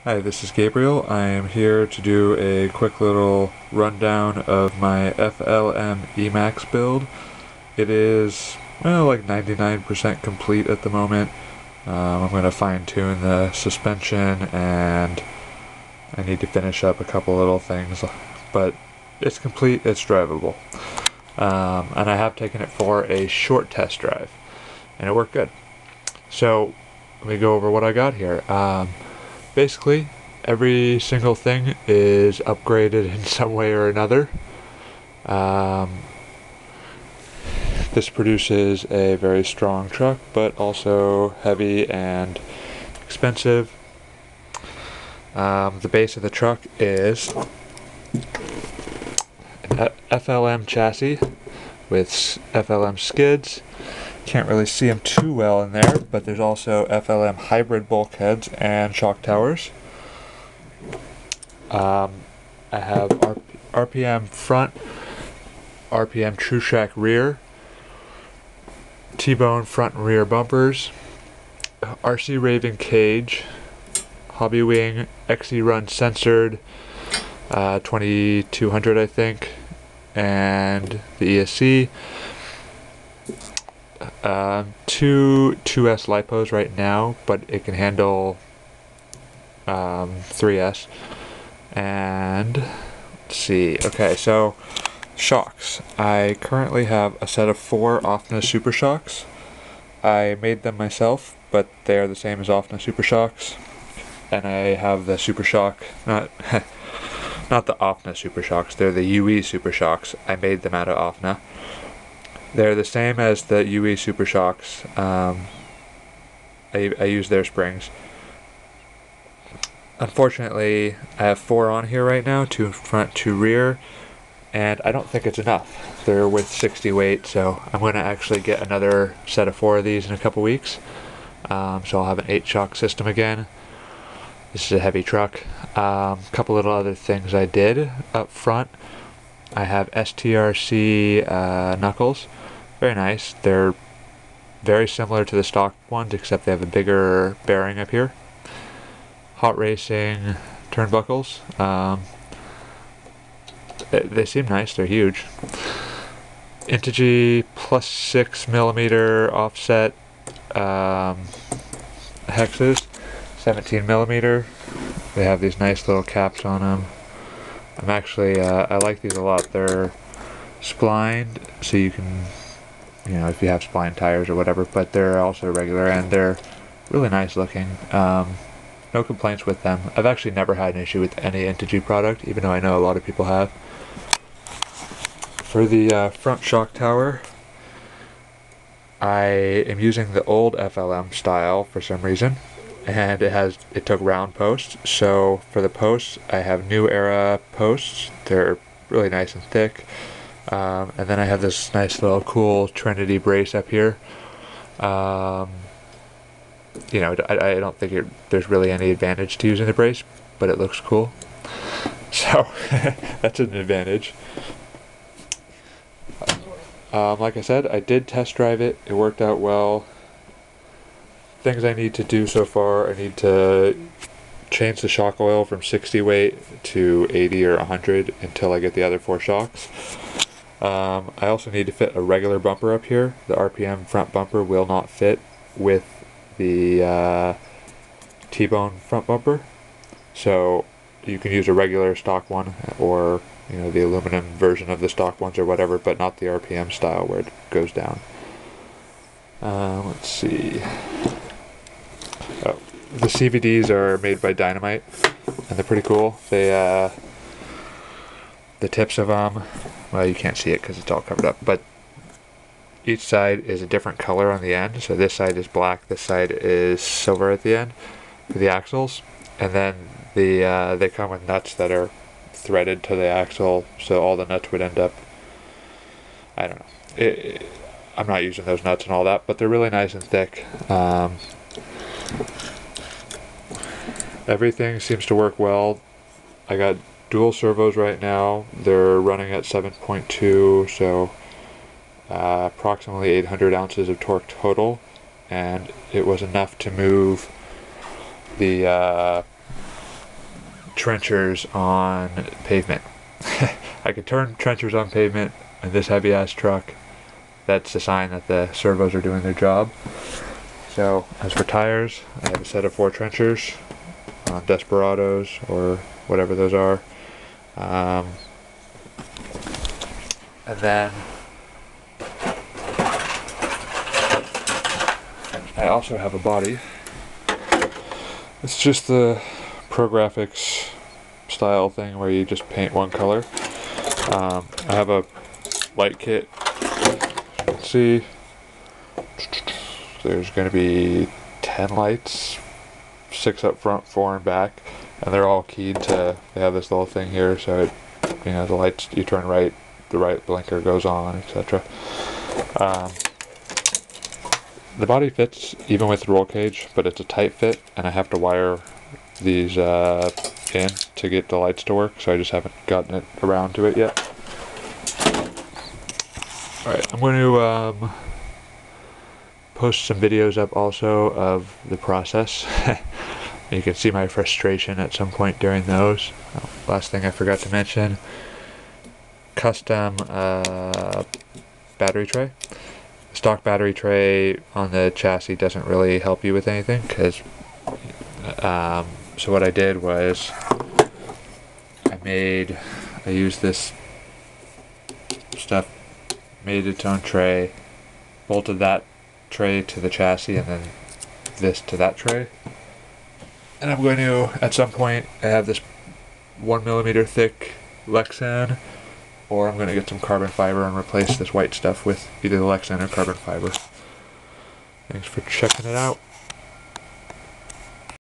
Hi, this is Gabriel. I am here to do a quick little rundown of my FLM Emaxx build. It is, well, like 99% complete at the moment. I'm going to fine tune the suspension and I need to finish up a couple little things, but it's complete, it's drivable. And I have taken it for a short test drive and it worked good. So let me go over what I got here. Basically, every single thing is upgraded in some way or another. This produces a very strong truck, but also heavy and expensive. The base of the truck is an FLM chassis with FLM skids. Can't really see them too well in there, but there's also FLM hybrid bulkheads and shock towers. I have RPM front, RPM TrueTrack rear, T-bone front and rear bumpers, RC Raven cage, Hobby Wing, XE Run censored, 2200 I think, and the ESC. Two 2S lipos right now, but it can handle 3S. And let's see. Okay, so shocks. I currently have a set of 4 OFNA Super Shocks. I made them myself, but they are the same as OFNA Super Shocks. And I have the Super Shock, not the OFNA Super Shocks, they're the UE Super Shocks. I made them out of OFNA. They're the same as the UE Super Shocks. I use their springs. Unfortunately, I have 4 on here right now, 2 front, 2 rear, and I don't think it's enough. They're with 60 weight, so I'm going to actually get another set of 4 of these in a couple weeks. So I'll have an 8-shock system again. This is a heavy truck. Couple little other things I did up front. I have STRC knuckles. Very nice. They're very similar to the stock ones, except they have a bigger bearing up here. Hot Racing turnbuckles. They seem nice. They're huge. Integy plus 6mm offset hexes. 17mm. They have these nice little caps on them. I'm actually, I like these a lot. They're splined, so you can, if you have spline tires or whatever, but they're also regular and they're really nice looking. No complaints with them. I've actually never had an issue with any Integy product, even though I know a lot of people have. For the front shock tower, I am using the old FLM style for some reason, and it took round posts. So for the posts, I have new era posts. They're really nice and thick. And then I have this nice little cool Trinity brace up here. I don't think there's really any advantage to using the brace, but it looks cool. So that's an advantage. Like I said, I did test drive it. It worked out well. Things I need to do so far, I need to change the shock oil from 60 weight to 80 or 100 until I get the other 4 shocks. I also need to fit a regular bumper up here. The RPM front bumper will not fit with the T-bone front bumper, so you can use a regular stock one or the aluminum version of the stock ones or whatever, but not the RPM style where it goes down. Let's see. Oh, the Cvds are made by Dynamite and they're pretty cool. They the tips of them, well, you can't see it because it's all covered up, but each side is a different color on the end. So this side is black, this side is silver at the end for the axles, and then they come with nuts that are threaded to the axle, so all the nuts would end up, I don't know, I'm not using those nuts and all that, but they're really nice and thick. Everything seems to work well. I got dual servos right now. They're running at 7.2, so approximately 800 ounces of torque total, and it was enough to move the trenchers on pavement. I could turn trenchers on pavement in this heavy ass truck. That's a sign that the servos are doing their job. So as for tires, I have a set of 4 trenchers on Desperados or whatever those are. And then I also have a body. It's just the Pro Graphics style thing where you just paint one color. I have a light kit. Let's see. There's going to be 10 lights, 6 up front, 4 in back, and they're all keyed to. They have this little thing here, so it, you know, the lights, you turn right, the right blinker goes on, etc. The body fits even with the roll cage, but it's a tight fit, and I have to wire these in to get the lights to work, so I just haven't gotten it around to it yet. Alright, I'm going to post some videos up also of the process. You can see my frustration at some point during those. Last thing I forgot to mention, custom battery tray. Stock battery tray on the chassis doesn't really help you with anything, because so what I did was I used this stuff, made its own tray, bolted that tray to the chassis, and then this to that tray. And I'm going to, at some point, I have this 1mm thick Lexan, or I'm going to get some carbon fiber and replace this white stuff with either the Lexan or carbon fiber. Thanks for checking it out.